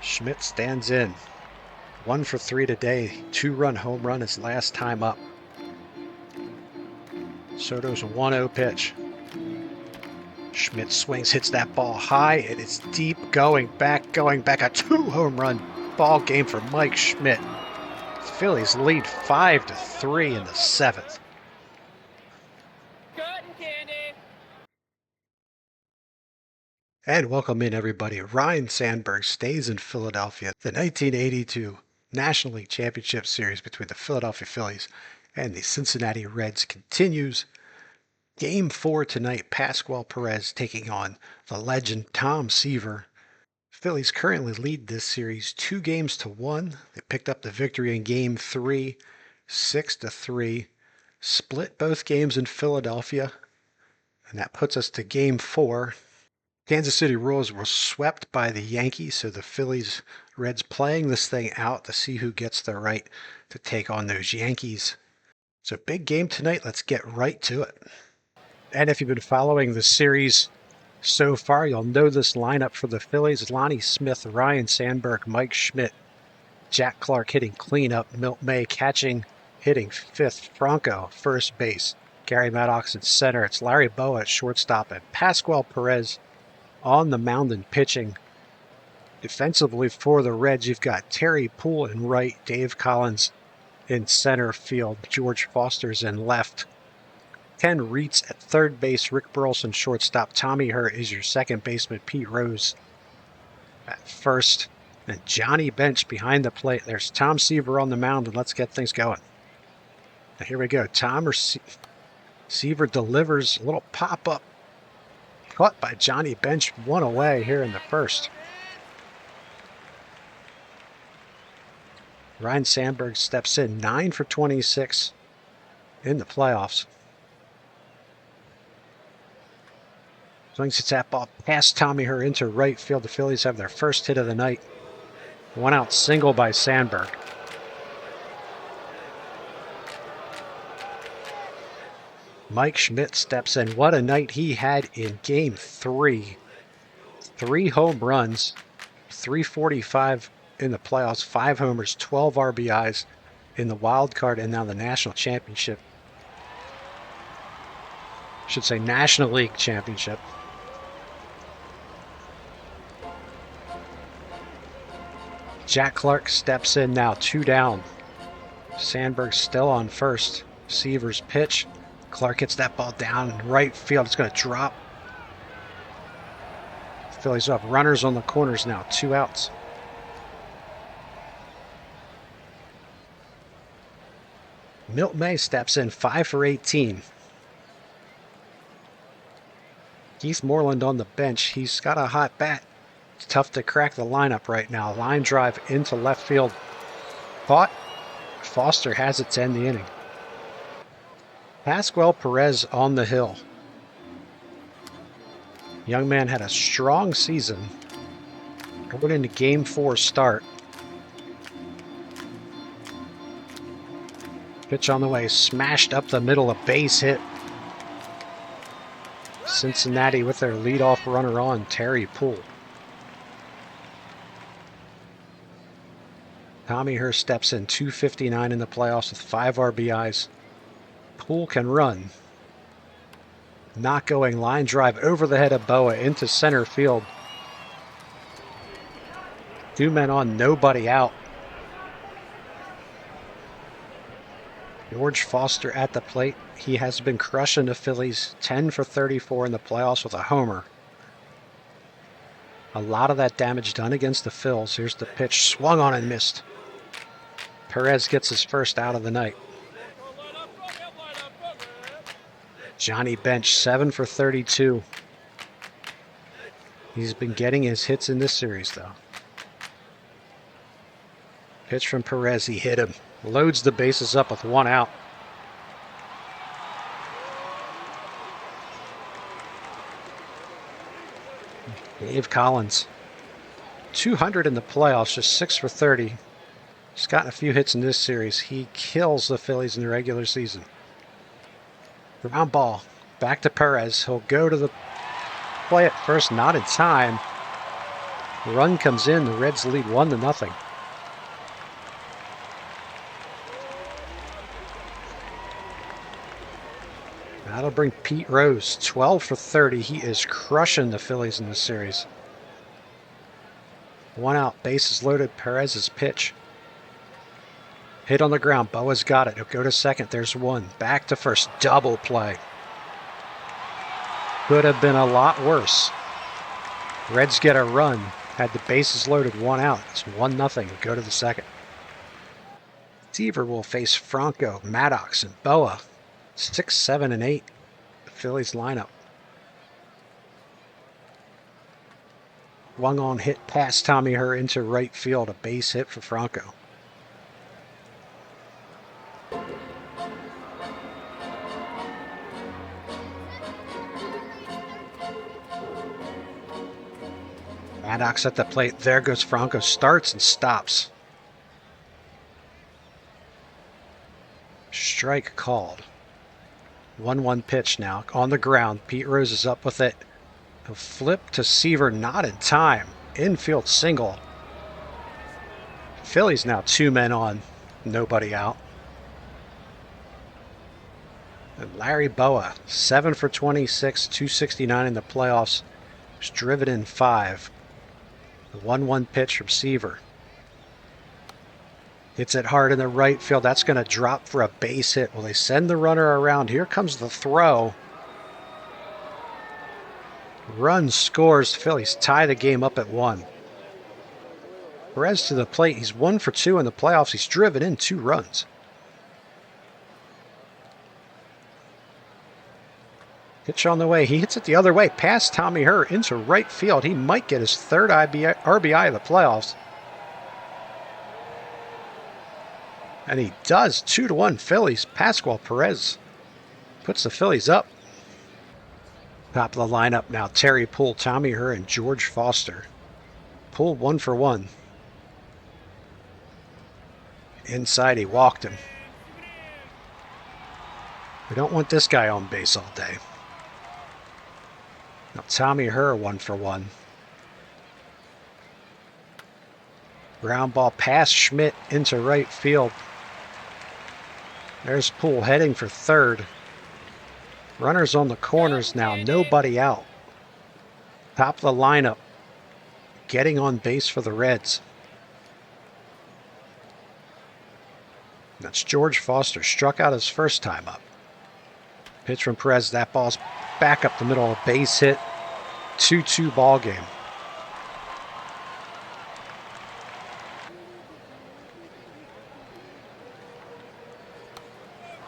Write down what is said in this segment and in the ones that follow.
Schmidt stands in. 1 for 3 today. 2-run home run his last time up. Soto's 1-0 pitch. Schmidt swings, hits that ball high. It is deep, going back. A 2-home run ball game for Mike Schmidt. The Phillies lead 5-3 in the 7th. And welcome in, everybody. Ryne Sandberg stays in Philadelphia. The 1982 National League Championship Series between the Philadelphia Phillies and the Cincinnati Reds continues. Game 4 tonight, Pascual Perez taking on the legend Tom Seaver. Phillies currently lead this series 2-1. They picked up the victory in Game 3, 6-3. Split both games in Philadelphia, and that puts us to Game 4. Kansas City Royals were swept by the Yankees, so the Phillies Reds playing this thing out to see who gets the right to take on those Yankees. So big game tonight. Let's get right to it. And if you've been following the series so far, you'll know this lineup for the Phillies. Lonnie Smith, Ryne Sandberg, Mike Schmidt, Jack Clark hitting cleanup, Milt May catching, hitting fifth, Franco first base, Gary Maddox at center. It's Larry Bowa at shortstop, and Pascual Perez on the mound and pitching. Defensively for the Reds, you've got Terry Poole in right, Dave Collins in center field, George Foster's in left. Ken Reitz at third base, Rick Burleson shortstop, Tommy Hurt is your second baseman, Pete Rose at first, and Johnny Bench behind the plate. There's Tom Seaver on the mound, and let's get things going. Now here we go. Seaver delivers a little pop-up. Caught by Johnny Bench, one away here in the first. Ryne Sandberg steps in, 9 for 26 in the playoffs. Swings hits that ball past Tommy Hurt into right field. The Phillies have their first hit of the night. 1-out single by Sandberg. Mike Schmidt steps in. What a night he had in Game 3. 3 home runs, 345 in the playoffs, 5 homers, 12 RBIs in the wild card, and now the national championship. I should say National League Championship. Jack Clark steps in now, 2 down. Sandberg still on first. Seaver's pitch. Clark hits that ball down in right field. It's going to drop. Phillies up. Runners on the corners now. 2 outs. Milt May steps in, 5 for 18. Keith Moreland on the bench. He's got a hot bat. It's tough to crack the lineup right now. Line drive into left field. Caught. Foster has it to end the inning. Pascual Perez on the hill. Young man had a strong season. Going into Game 4 start. Pitch on the way, smashed up the middle, a base hit. Cincinnati with their leadoff runner on, Terry Poole. Tommy Hurt steps in, 259 in the playoffs with 5 RBIs. Poole can run. Not going, line drive over the head of Bowa into center field. 2 men on, nobody out. George Foster at the plate. He has been crushing the Phillies, 10 for 34 in the playoffs with a homer. A lot of that damage done against the Phils. Here's the pitch, swung on and missed. Perez gets his first out of the night. Johnny Bench, 7 for 32. He's been getting his hits in this series, though. Pitch from Perez, he hit him. Loads the bases up with 1 out. Dave Collins, 200 in the playoffs, just 6 for 30. He's gotten a few hits in this series. He kills the Phillies in the regular season. Ground ball, back to Perez. He'll go to the play at first, not in time. Run comes in. The Reds lead 1-0. That'll bring Pete Rose 12 for 30. He is crushing the Phillies in this series. 1 out, bases loaded. Perez's pitch. Hit on the ground. Boa's got it. He'll go to second. There's one. Back to first. Double play. Could have been a lot worse. Reds get a run. Had the bases loaded. 1 out. It's 1-0. Go to the second. Seaver will face Franco, Maddox, and Boa. 6, 7, and 8. The Phillies lineup. Swung on hit past Tommy Herr into right field. A base hit for Franco. Maddox at the plate. There goes Franco. Starts and stops. Strike called. 1-1 pitch now. On the ground. Pete Rose is up with it. He'll flip to Seaver. Not in time. Infield single. Phillies now 2 men on. Nobody out. And Larry Boa. 7 for 26. 269 in the playoffs. He's driven in 5. The 1-1 pitch from Seaver. Hits it hard in the right field. That's going to drop for a base hit. Will they send the runner around? Here comes the throw. Run scores. Phillies tie the game up at 1. Perez to the plate. He's 1 for 2 in the playoffs. He's driven in 2 runs. Pitch on the way. He hits it the other way. Past Tommy Herr into right field. He might get his 3rd RBI of the playoffs. And he does. 2-1 Phillies. Pascual Perez puts the Phillies up. Top of the lineup now. Terry Poole, Tommy Herr, and George Foster. Poole 1 for 1. Inside, he walked him. We don't want this guy on base all day. Now Tommy Herr 1 for 1. Ground ball past Schmidt into right field. There's Poole heading for 3rd. Runners on the corners now. Nobody out. Top of the lineup. Getting on base for the Reds. That's George Foster. Struck out his first time up. Pitch from Perez. That ball's back up the middle. A base hit. 2-2 ball game.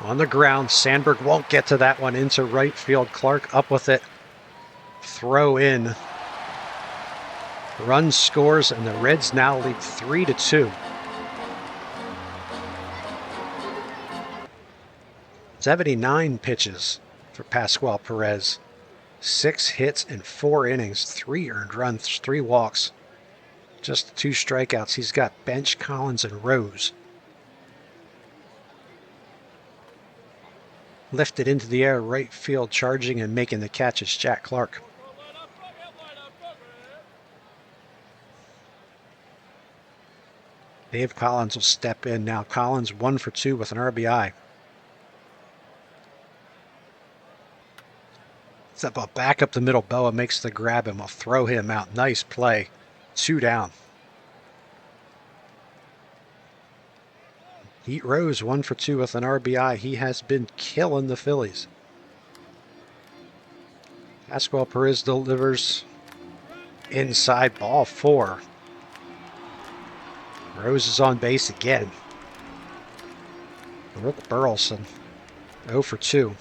On the ground, Sandberg won't get to that one. Into right field. Clark up with it. Throw in. Run scores, and the Reds now lead 3-2. "79 pitches for Pascual Perez. 6 hits in 4 innings. 3 earned runs, 3 walks. Just 2 strikeouts. He's got Bench, Collins, and Rose. Lifted into the air, right field, charging and making the catch is Jack Clark. Dave Collins will step in now. Collins 1 for 2 with an RBI. Step up, back up the middle. Boa makes the grab and will throw him out. Nice play. 2 down. Pete Rose 1 for 2 with an RBI. He has been killing the Phillies. Pascual Perez delivers inside, ball 4. Rose is on base again. Rick Burleson 0 for 2.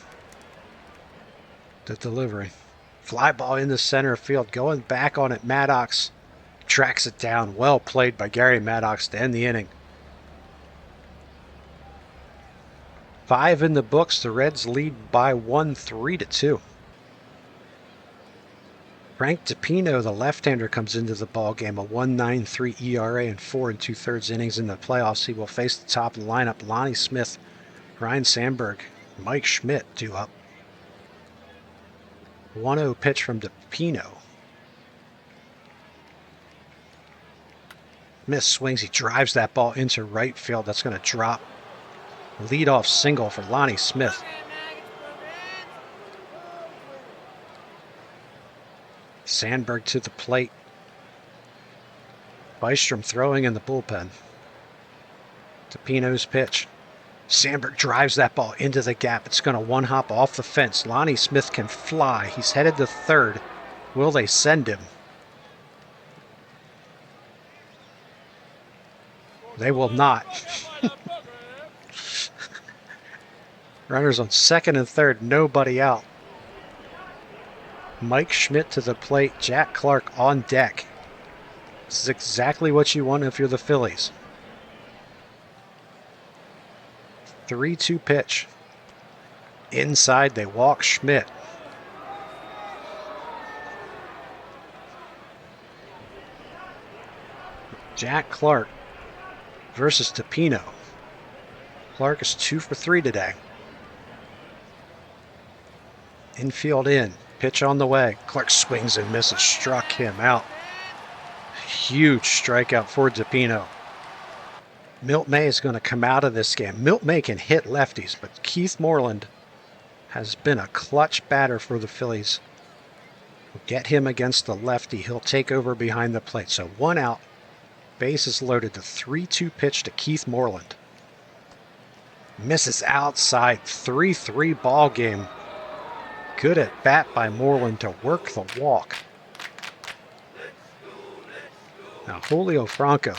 The delivery. Fly ball in the center field. Going back on it. Maddox tracks it down. Well played by Gary Maddox to end the inning. 5 in the books. The Reds lead by 1, 3-2. Frank DiPino, the left-hander, comes into the ballgame. A 1.93 ERA and 4 2/3 innings in the playoffs. He will face the top of the lineup. Lonnie Smith, Ryan Sandberg, Mike Schmidt due up. 1-0 pitch from DiPino. Smith swings. He drives that ball into right field. That's going to drop. Leadoff single for Lonnie Smith. Sandberg to the plate. Bystrom throwing in the bullpen. Tapino's pitch. Sandberg drives that ball into the gap. It's going to one hop off the fence. Lonnie Smith can fly. He's headed to third. Will they send him? They will not. Runners on second and third, nobody out. Mike Schmidt to the plate, Jack Clark on deck. This is exactly what you want if you're the Phillies. 3-2 pitch. Inside, they walk Schmidt. Jack Clark versus Tapino. Clark is 2 for 3 today. Infield in. Pitch on the way. Clark swings and misses. Struck him out. Huge strikeout for Tapino. Milt May is going to come out of this game. Milt May can hit lefties, but Keith Moreland has been a clutch batter for the Phillies. Get him against the lefty. He'll take over behind the plate. So 1 out. Bases loaded. The 3-2 pitch to Keith Moreland. Misses outside. 3-3 ball game. Good at bat by Moreland to work the walk. Now Julio Franco.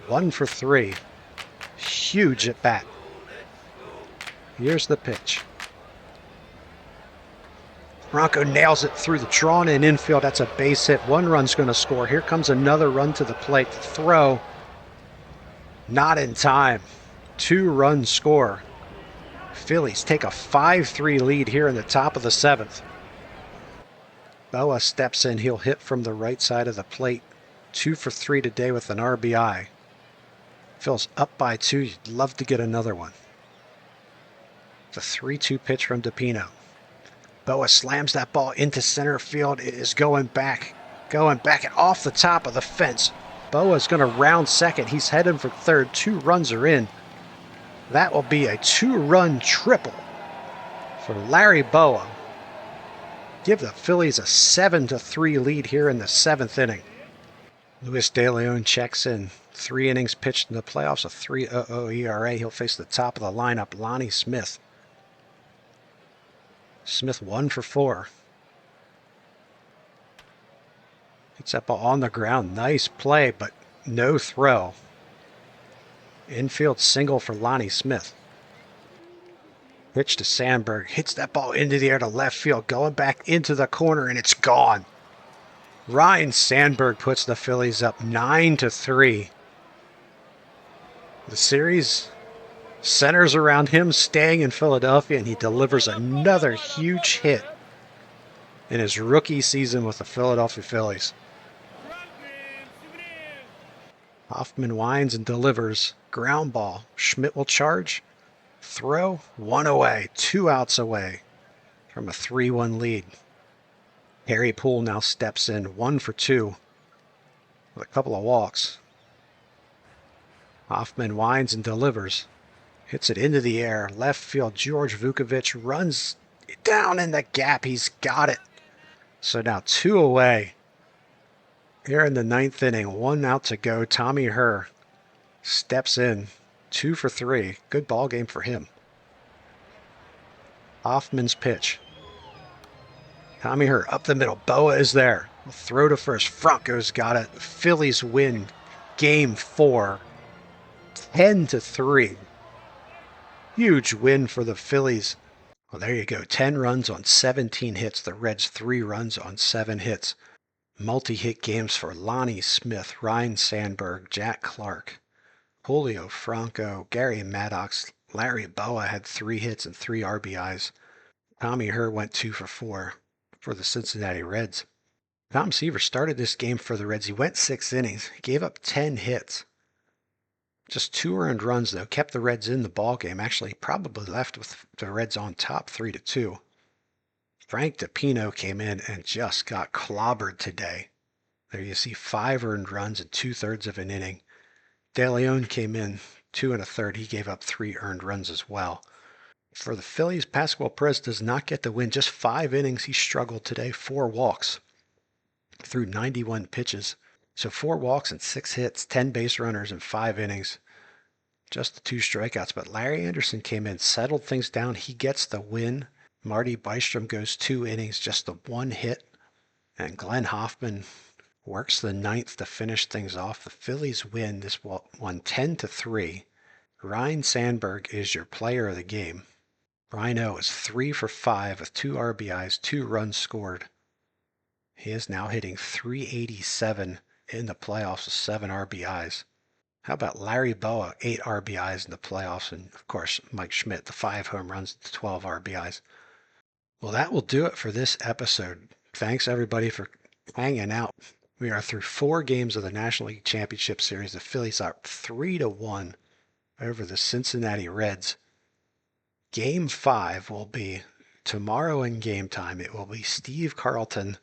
1 for 3. Huge at bat. Here's the pitch. Franco nails it through the drawn in infield. That's a base hit. 1 run's going to score. Here comes another run to the plate. The throw. Not in time. 2-run score. Phillies take a 5-3 lead here in the top of the 7th. Boa steps in. He'll hit from the right side of the plate. 2 for 3 today with an RBI. Phil's up by 2. You'd love to get another one. The 3-2 pitch from Tapino. Boa slams that ball into center field. It is going back and off the top of the fence. Boa's going to round second. He's heading for third. 2 runs are in. That will be a 2-run triple for Larry Boa. Give the Phillies a 7-3 lead here in the 7th inning. Luis De Leon checks in. 3 innings pitched in the playoffs, a 3.00 ERA. He'll face the top of the lineup, Lonnie Smith. Smith 1 for 4. Hits that ball on the ground. Nice play, but no throw. Infield single for Lonnie Smith. Pitch to Sandberg. Hits that ball into the air to left field. Going back into the corner, and it's gone. Ryne Sandberg puts the Phillies up 9-3. The series centers around him staying in Philadelphia, and he delivers another huge hit in his rookie season with the Philadelphia Phillies. Hoffman winds and delivers. Ground ball. Schmidt will charge. Throw. 1 away. 2 outs away from a 3-1 lead. Harry Poole now steps in. 1 for 2 with a couple of walks. Hoffman winds and delivers. Hits it into the air. Left field. George Vukovic runs down in the gap. He's got it. So now 2 away. Here in the 9th inning, 1 out to go. Tommy Herr steps in. 2 for 3. Good ball game for him. Hoffman's pitch. Tommy Herr up the middle. Boa is there. Throw to first. Franco's got it. Phillies win game 4. 10-3. Huge win for the Phillies. Well, there you go. 10 runs on 17 hits. The Reds 3 runs on 7 hits. Multi-hit games for Lonnie Smith, Ryne Sandberg, Jack Clark, Julio Franco, Gary Maddox. Larry Boa had 3 hits and 3 RBIs. Tommy Herr went 2 for 4 for the Cincinnati Reds. Tom Seaver started this game for the Reds. He went 6 innings. He gave up 10 hits. Just 2 earned runs, though. Kept the Reds in the ballgame. Actually, probably left with the Reds on top 3-2. Frank Tapino came in and just got clobbered today. There you see 5 earned runs in 2/3 of an inning. De Leon came in 2 1/3. He gave up 3 earned runs as well. For the Phillies, Pascual Perez does not get the win. Just 5 innings. He struggled today. 4 walks through 91 pitches. So 4 walks and 6 hits, 10 base runners in 5 innings. Just the 2 strikeouts. But Larry Anderson came in, settled things down. He gets the win. Marty Bystrom goes 2 innings, just the 1 hit. And Glenn Hoffman works the 9th to finish things off. The Phillies win this one 10-3. Ryne Sandberg is your player of the game. Rhino is 3 for 5 with 2 RBIs, 2 runs scored. He is now hitting .387 in the playoffs with 7 RBIs. How about Larry Boa, 8 RBIs in the playoffs, and of course Mike Schmidt, the 5 home runs, 12 RBIs. Well, that will do it for this episode. Thanks everybody for hanging out. We are through 4 games of the National League Championship Series. The Phillies are up 3-1 over the Cincinnati Reds. Game 5 will be tomorrow in game time. It will be Steve Carlton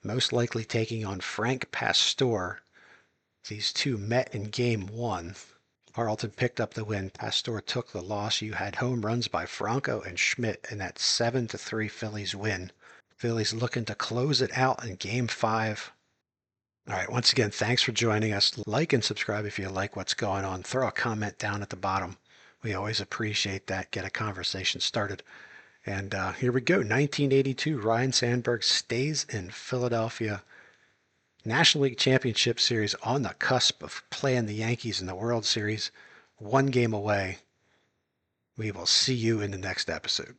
most likely taking on Frank Pastore. These two met in game 1. Carlton picked up the win. Pastore took the loss. You had home runs by Franco and Schmidt in that 7-3 Phillies win. Phillies looking to close it out in game 5. All right, once again, thanks for joining us. Like and subscribe if you like what's going on. Throw a comment down at the bottom. We always appreciate that. Get a conversation started. And here we go. 1982, Ryne Sandberg stays in Philadelphia. National League Championship Series on the cusp of playing the Yankees in the World Series. 1 game away. We will see you in the next episode.